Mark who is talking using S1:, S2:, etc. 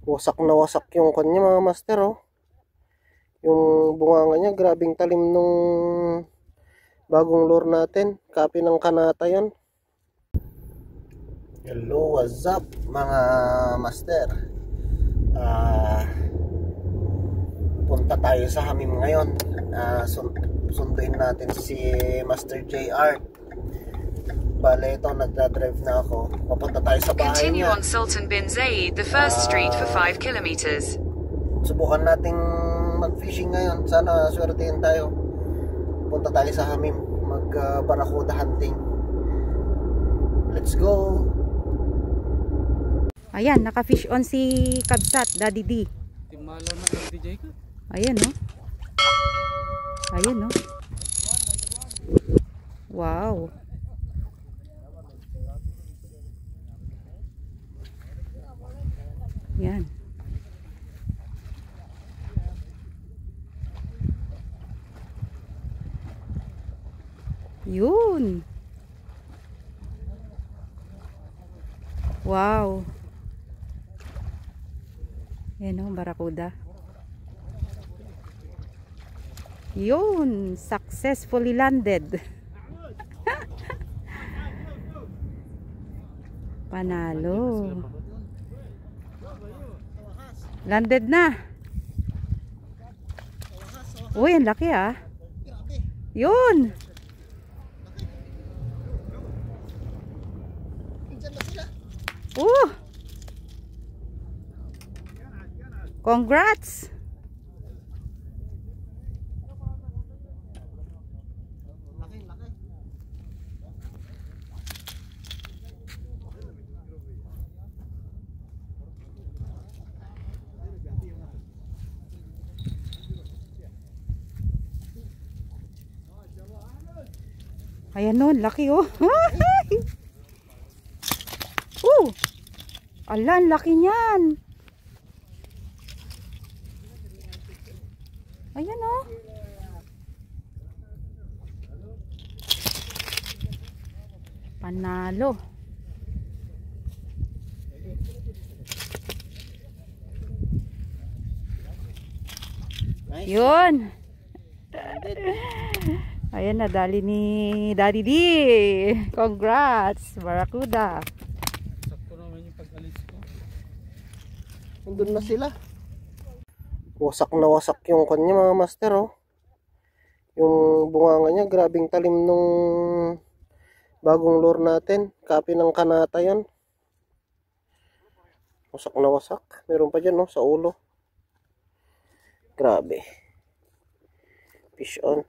S1: Wasak na wasak yung kanya mga master, oh. Yung bunganga niya, grabing talim nung bagong lure natin. Copy ng Kanata yon. Hello, what's up mga master? Punta tayo sa Hamim ngayon. Sunduin natin si Master JR. Bale, ito, nagdadrive na ako. Papunta tayo sa bahay
S2: Continue
S1: niya.
S2: on Sultan bin Zayed, the first street for 5 kilometers.
S1: Subukan nating mag-fishing ngayon. Sana swertein tayo. Punta tayo sa Hamim. Mag-barakuda hunting. Let's go!
S3: Ayan, naka-fish on si Kabsat, Daddy D.
S4: Timalo na kay DJ ko.
S3: Ayan, no? Ayan, no? Wow. Yan. Yun. Wow. Yan, no? Barakuda. Yun. Successfully landed. Panalo. Landed na. Uy, ang laki ah. Yun. Congrats. Ayan nun, laki oh. Ala, laki niyan. Ayan oh. Panalo.
S1: Nice.
S3: Yun. Ayan na, dali ni Daddy D. Congrats, Barakuda.
S4: Sakto naman yung pag-alis ko.
S1: Nandun na sila. Wasak na wasak yung kanya mga master, oh. Yung bunganga niya, grabing talim nung bagong lure natin. Copy ng Kanata yon. Wasak na wasak. Meron pa dyan, oh, sa ulo. Grabe. Fish on.